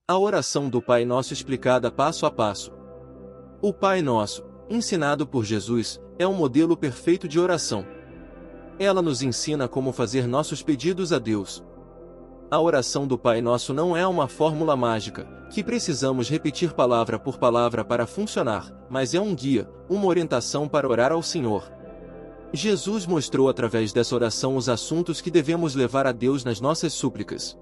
A oração do Pai Nosso explicada passo a passo. O Pai Nosso, ensinado por Jesus, é um modelo perfeito de oração. Ela nos ensina como fazer nossos pedidos a Deus. A oração do Pai Nosso não é uma fórmula mágica, que precisamos repetir palavra por palavra para funcionar, mas é um guia, uma orientação para orar ao Senhor. Jesus mostrou através dessa oração os assuntos que devemos levar a Deus nas nossas súplicas.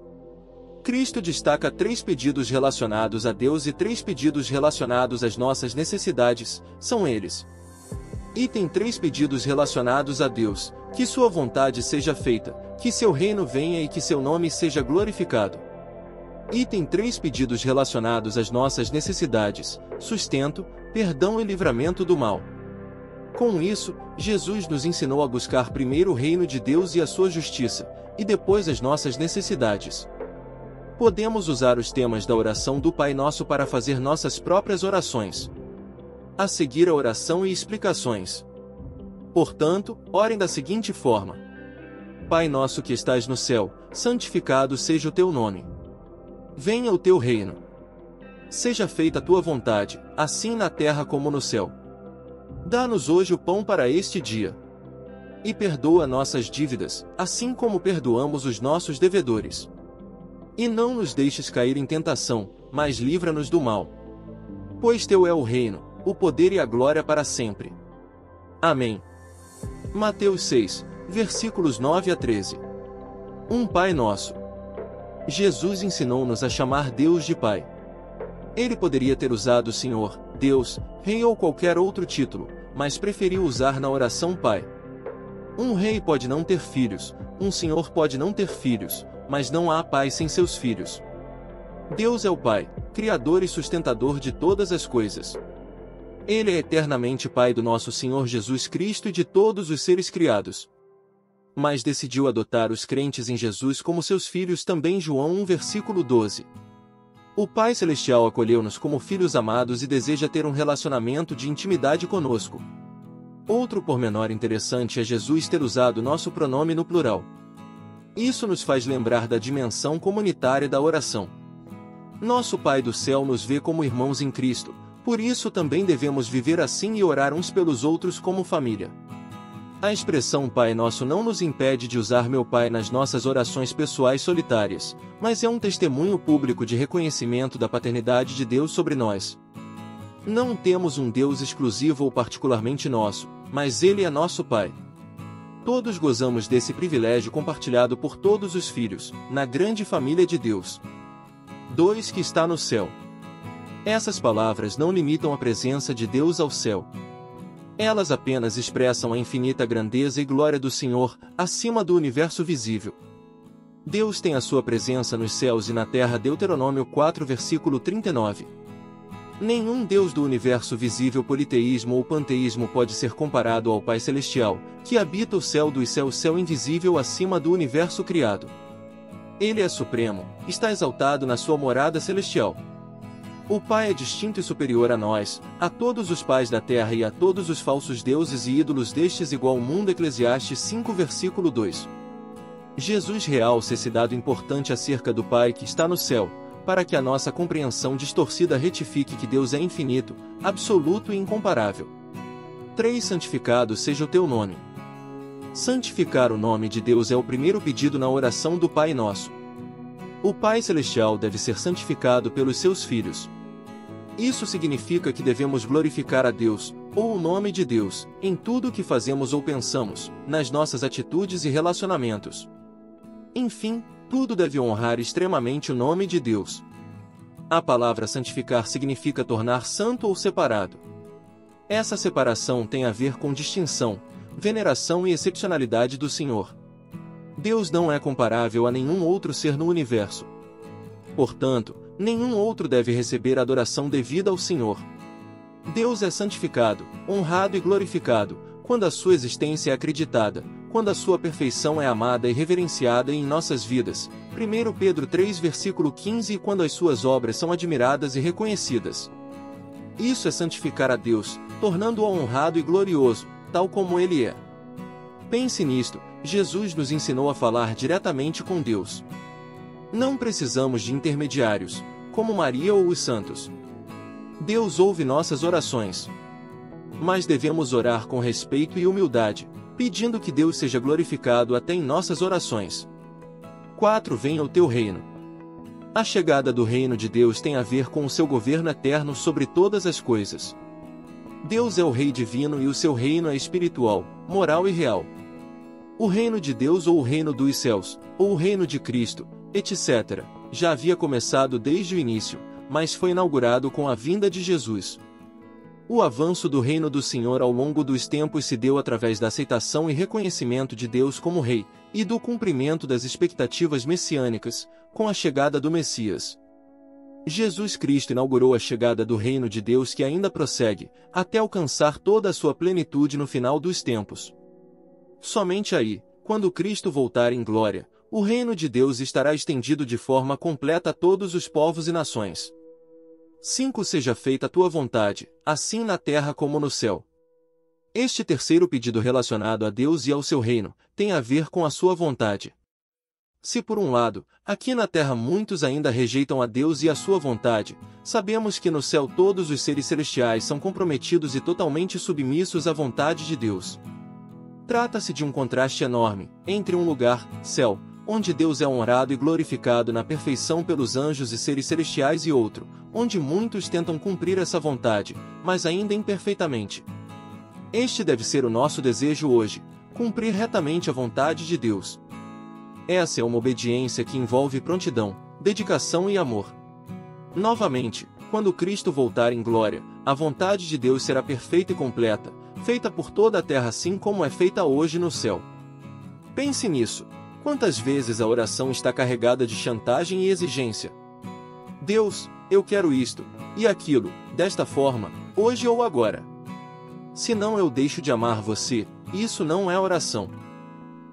Cristo destaca 3 pedidos relacionados a Deus e 3 pedidos relacionados às nossas necessidades, são eles. Item 3 pedidos relacionados a Deus: que sua vontade seja feita, que seu reino venha e que seu nome seja glorificado. Item 3 pedidos relacionados às nossas necessidades: sustento, perdão e livramento do mal. Com isso, Jesus nos ensinou a buscar primeiro o reino de Deus e a sua justiça, e depois as nossas necessidades. Podemos usar os temas da oração do Pai Nosso para fazer nossas próprias orações. A seguir a oração e explicações. Portanto, orem da seguinte forma: Pai nosso que estás no céu, santificado seja o teu nome. Venha o teu reino. Seja feita a tua vontade, assim na terra como no céu. Dá-nos hoje o pão para este dia. E perdoa nossas dívidas, assim como perdoamos os nossos devedores. E não nos deixes cair em tentação, mas livra-nos do mal. Pois teu é o reino, o poder e a glória para sempre. Amém. Mateus 6, versículos 9 a 13. Um Pai Nosso. Jesus ensinou-nos a chamar Deus de Pai. Ele poderia ter usado Senhor, Deus, Rei ou qualquer outro título, mas preferiu usar na oração Pai. Um rei pode não ter filhos, um senhor pode não ter filhos, mas não há pai sem seus filhos. Deus é o Pai, Criador e sustentador de todas as coisas. Ele é eternamente Pai do nosso Senhor Jesus Cristo e de todos os seres criados. Mas decidiu adotar os crentes em Jesus como seus filhos também. João 1 versículo 12. O Pai Celestial acolheu-nos como filhos amados e deseja ter um relacionamento de intimidade conosco. Outro pormenor interessante é Jesus ter usado nosso pronome no plural. Isso nos faz lembrar da dimensão comunitária da oração. Nosso Pai do céu nos vê como irmãos em Cristo, por isso também devemos viver assim e orar uns pelos outros como família. A expressão Pai Nosso não nos impede de usar meu Pai nas nossas orações pessoais solitárias, mas é um testemunho público de reconhecimento da paternidade de Deus sobre nós. Não temos um Deus exclusivo ou particularmente nosso, mas Ele é nosso Pai. Todos gozamos desse privilégio compartilhado por todos os filhos, na grande família de Deus. 2 que está no céu. Essas palavras não limitam a presença de Deus ao céu. Elas apenas expressam a infinita grandeza e glória do Senhor, acima do universo visível. Deus tem a sua presença nos céus e na terra. Deuteronômio 4 versículo 39. Nenhum Deus do universo visível, politeísmo ou panteísmo, pode ser comparado ao Pai Celestial, que habita o céu dos céus, céu invisível acima do universo criado. Ele é supremo, está exaltado na sua morada celestial. O Pai é distinto e superior a nós, a todos os pais da terra e a todos os falsos deuses e ídolos destes, igual mundo. Eclesiastes 5 versículo 2. Jesus realça esse dado importante acerca do Pai que está no céu, para que a nossa compreensão distorcida retifique que Deus é infinito, absoluto e incomparável. 3 Santificado seja o teu nome. Santificar o nome de Deus é o primeiro pedido na oração do Pai Nosso. O Pai Celestial deve ser santificado pelos seus filhos. Isso significa que devemos glorificar a Deus, ou o nome de Deus, em tudo o que fazemos ou pensamos, nas nossas atitudes e relacionamentos. Enfim, tudo deve honrar extremamente o nome de Deus. A palavra santificar significa tornar santo ou separado. Essa separação tem a ver com distinção, veneração e excepcionalidade do Senhor. Deus não é comparável a nenhum outro ser no universo. Portanto, nenhum outro deve receber a adoração devida ao Senhor. Deus é santificado, honrado e glorificado, quando a sua existência é acreditada, quando a sua perfeição é amada e reverenciada em nossas vidas. 1 Pedro 3 versículo 15. E quando as suas obras são admiradas e reconhecidas. Isso é santificar a Deus, tornando-o honrado e glorioso, tal como Ele é. Pense nisto, Jesus nos ensinou a falar diretamente com Deus. Não precisamos de intermediários, como Maria ou os santos. Deus ouve nossas orações. Mas devemos orar com respeito e humildade, pedindo que Deus seja glorificado até em nossas orações. 4. Venha o teu reino. A chegada do reino de Deus tem a ver com o seu governo eterno sobre todas as coisas. Deus é o Rei divino e o seu reino é espiritual, moral e real. O reino de Deus ou o reino dos céus, ou o reino de Cristo, etc., já havia começado desde o início, mas foi inaugurado com a vinda de Jesus. O avanço do reino do Senhor ao longo dos tempos se deu através da aceitação e reconhecimento de Deus como Rei, e do cumprimento das expectativas messiânicas, com a chegada do Messias. Jesus Cristo inaugurou a chegada do reino de Deus que ainda prossegue, até alcançar toda a sua plenitude no final dos tempos. Somente aí, quando Cristo voltar em glória, o reino de Deus estará estendido de forma completa a todos os povos e nações. 5. Seja feita a tua vontade, assim na terra como no céu. Este terceiro pedido relacionado a Deus e ao seu reino, tem a ver com a sua vontade. Se por um lado, aqui na terra muitos ainda rejeitam a Deus e a sua vontade, sabemos que no céu todos os seres celestiais são comprometidos e totalmente submissos à vontade de Deus. Trata-se de um contraste enorme, entre um lugar, céu, onde Deus é honrado e glorificado na perfeição pelos anjos e seres celestiais e outro, onde muitos tentam cumprir essa vontade, mas ainda imperfeitamente. Este deve ser o nosso desejo hoje, cumprir retamente a vontade de Deus. Essa é uma obediência que envolve prontidão, dedicação e amor. Novamente, quando Cristo voltar em glória, a vontade de Deus será perfeita e completa, feita por toda a terra assim como é feita hoje no céu. Pense nisso. Quantas vezes a oração está carregada de chantagem e exigência? Deus, eu quero isto, e aquilo, desta forma, hoje ou agora. Se não eu deixo de amar você, isso não é oração.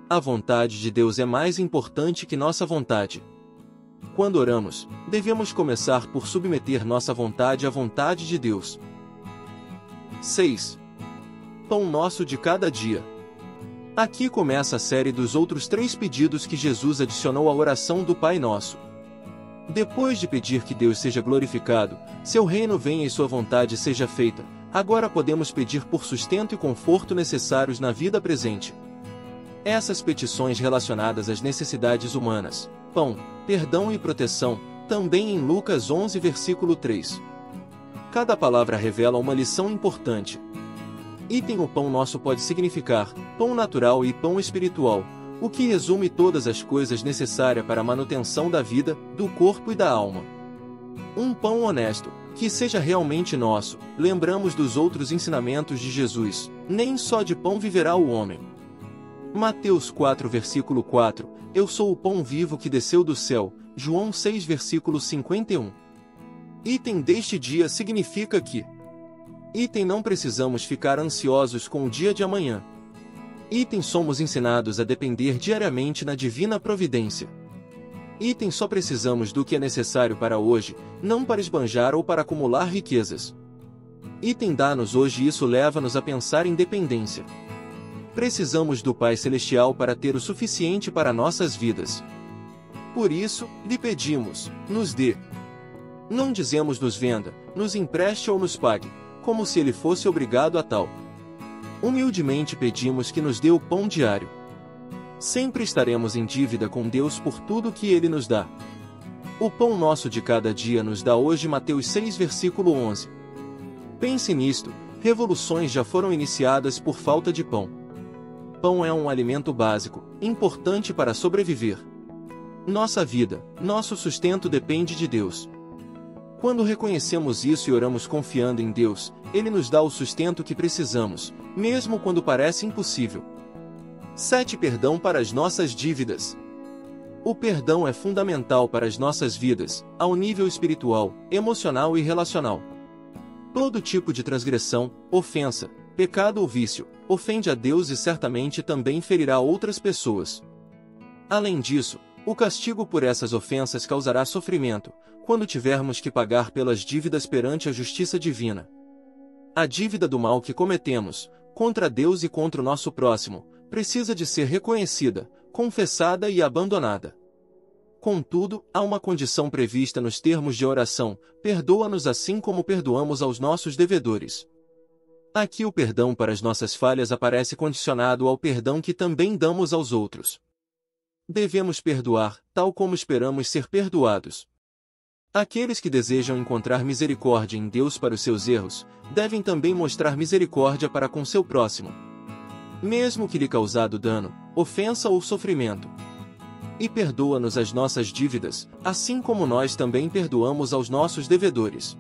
A vontade de Deus é mais importante que nossa vontade. Quando oramos, devemos começar por submeter nossa vontade à vontade de Deus. 6. Pão nosso de cada dia. Aqui começa a série dos outros 3 pedidos que Jesus adicionou à oração do Pai Nosso. Depois de pedir que Deus seja glorificado, seu reino venha e sua vontade seja feita, agora podemos pedir por sustento e conforto necessários na vida presente. Essas petições relacionadas às necessidades humanas, pão, perdão e proteção, também em Lucas 11 versículo 3. Cada palavra revela uma lição importante. O pão nosso pode significar pão natural e pão espiritual, o que resume todas as coisas necessárias para a manutenção da vida, do corpo e da alma. Um pão honesto, que seja realmente nosso. Lembramos dos outros ensinamentos de Jesus, nem só de pão viverá o homem. Mateus 4 versículo 4, eu sou o pão vivo que desceu do céu. João 6 versículo 51. Deste dia significa que não precisamos ficar ansiosos com o dia de amanhã. Somos ensinados a depender diariamente na divina providência. Só precisamos do que é necessário para hoje, não para esbanjar ou para acumular riquezas. Dá-nos hoje e isso leva-nos a pensar em dependência. Precisamos do Pai Celestial para ter o suficiente para nossas vidas. Por isso, lhe pedimos, nos dê. Não dizemos nos venda, nos empreste ou nos pague, como se ele fosse obrigado a tal. Humildemente pedimos que nos dê o pão diário. Sempre estaremos em dívida com Deus por tudo que ele nos dá. O pão nosso de cada dia nos dá hoje. Mateus 6 versículo 11. Pense nisto, revoluções já foram iniciadas por falta de pão. Pão é um alimento básico, importante para sobreviver. Nossa vida, nosso sustento depende de Deus. Quando reconhecemos isso e oramos confiando em Deus, Ele nos dá o sustento que precisamos, mesmo quando parece impossível. 7. Perdão para as nossas dívidas. O perdão é fundamental para as nossas vidas, ao nível espiritual, emocional e relacional. Todo tipo de transgressão, ofensa, pecado ou vício, ofende a Deus e certamente também ferirá outras pessoas. Além disso, o castigo por essas ofensas causará sofrimento, quando tivermos que pagar pelas dívidas perante a justiça divina. A dívida do mal que cometemos, contra Deus e contra o nosso próximo, precisa de ser reconhecida, confessada e abandonada. Contudo, há uma condição prevista nos termos de oração: perdoa-nos assim como perdoamos aos nossos devedores. Aqui o perdão para as nossas falhas aparece condicionado ao perdão que também damos aos outros. Devemos perdoar, tal como esperamos ser perdoados. Aqueles que desejam encontrar misericórdia em Deus para os seus erros, devem também mostrar misericórdia para com seu próximo, mesmo que lhe causado dano, ofensa ou sofrimento. E perdoa-nos as nossas dívidas, assim como nós também perdoamos aos nossos devedores.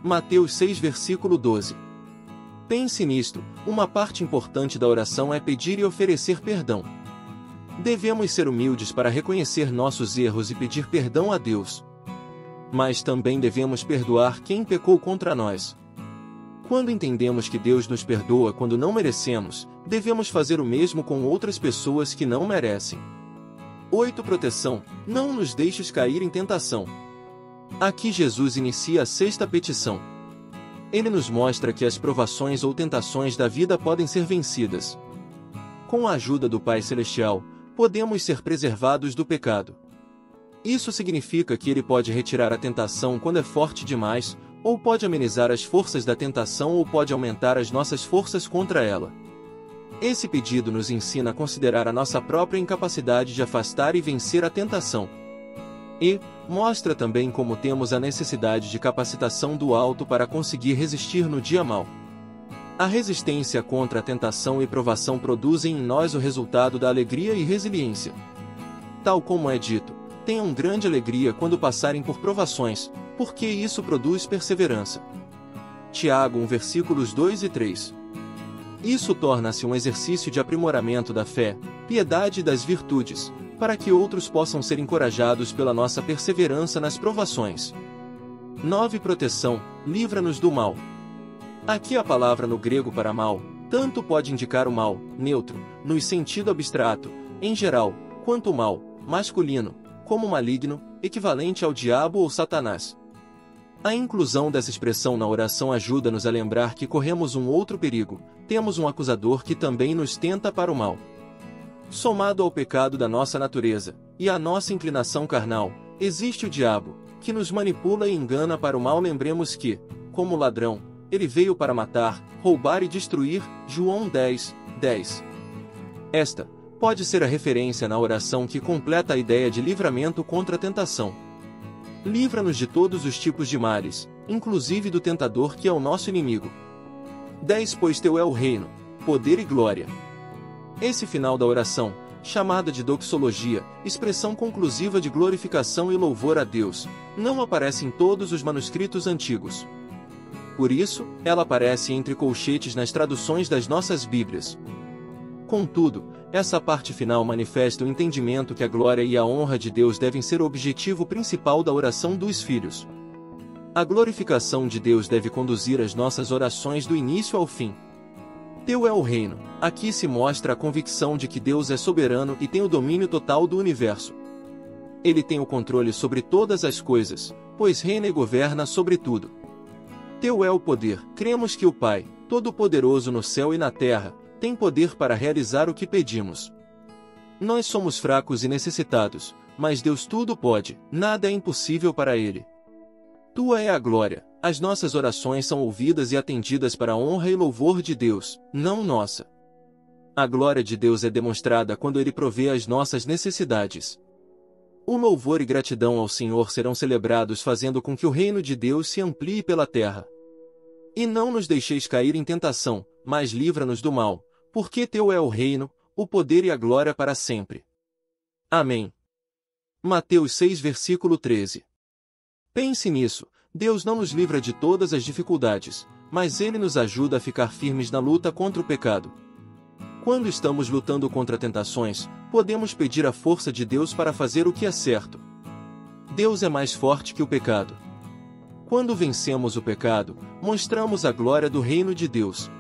Mateus 6, versículo 12. Pense nisto, uma parte importante da oração é pedir e oferecer perdão. Devemos ser humildes para reconhecer nossos erros e pedir perdão a Deus. Mas também devemos perdoar quem pecou contra nós. Quando entendemos que Deus nos perdoa quando não merecemos, devemos fazer o mesmo com outras pessoas que não merecem. 8. Proteção: não nos deixes cair em tentação. Aqui Jesus inicia a sexta petição. Ele nos mostra que as provações ou tentações da vida podem ser vencidas. Com a ajuda do Pai Celestial, podemos ser preservados do pecado. Isso significa que Ele pode retirar a tentação quando é forte demais, ou pode amenizar as forças da tentação ou pode aumentar as nossas forças contra ela. Esse pedido nos ensina a considerar a nossa própria incapacidade de afastar e vencer a tentação. E mostra também como temos a necessidade de capacitação do alto para conseguir resistir no dia mau. A resistência contra a tentação e provação produzem em nós o resultado da alegria e resiliência. Tal como é dito, tenham grande alegria quando passarem por provações, porque isso produz perseverança. Tiago 1, versículos 2 e 3. Isso torna-se um exercício de aprimoramento da fé, piedade e das virtudes, para que outros possam ser encorajados pela nossa perseverança nas provações. 9. Proteção: livra-nos do mal. Aqui a palavra no grego para mal, tanto pode indicar o mal, neutro, no sentido abstrato, em geral, quanto o mal, masculino, como maligno, equivalente ao diabo ou Satanás. A inclusão dessa expressão na oração ajuda-nos a lembrar que corremos um outro perigo: temos um acusador que também nos tenta para o mal. Somado ao pecado da nossa natureza, e à nossa inclinação carnal, existe o diabo, que nos manipula e engana para o mal. Lembremos que, como ladrão, ele veio para matar, roubar e destruir. João 10, 10. Esta pode ser a referência na oração que completa a ideia de livramento contra a tentação. Livra-nos de todos os tipos de males, inclusive do tentador que é o nosso inimigo. 10. Pois teu é o reino, poder e glória. Esse final da oração, chamada de doxologia, expressão conclusiva de glorificação e louvor a Deus, não aparece em todos os manuscritos antigos. Por isso, ela aparece entre colchetes nas traduções das nossas Bíblias. Contudo, essa parte final manifesta o entendimento que a glória e a honra de Deus devem ser o objetivo principal da oração dos filhos. A glorificação de Deus deve conduzir as nossas orações do início ao fim. Teu é o reino. Aqui se mostra a convicção de que Deus é soberano e tem o domínio total do universo. Ele tem o controle sobre todas as coisas, pois reina e governa sobre tudo. Teu é o poder. Cremos que o Pai, Todo-Poderoso no céu e na terra, tem poder para realizar o que pedimos. Nós somos fracos e necessitados, mas Deus tudo pode, nada é impossível para Ele. Tua é a glória. As nossas orações são ouvidas e atendidas para a honra e louvor de Deus, não nossa. A glória de Deus é demonstrada quando Ele provê as nossas necessidades. O louvor e gratidão ao Senhor serão celebrados fazendo com que o reino de Deus se amplie pela terra. E não nos deixeis cair em tentação, mas livra-nos do mal, porque teu é o reino, o poder e a glória para sempre. Amém. Mateus 6, versículo 13. Pense nisso. Deus não nos livra de todas as dificuldades, mas Ele nos ajuda a ficar firmes na luta contra o pecado. Quando estamos lutando contra tentações, podemos pedir a força de Deus para fazer o que é certo. Deus é mais forte que o pecado. Quando vencemos o pecado, mostramos a glória do reino de Deus.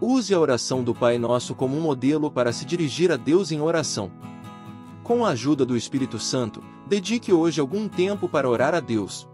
Use a oração do Pai Nosso como um modelo para se dirigir a Deus em oração. Com a ajuda do Espírito Santo, dedique hoje algum tempo para orar a Deus.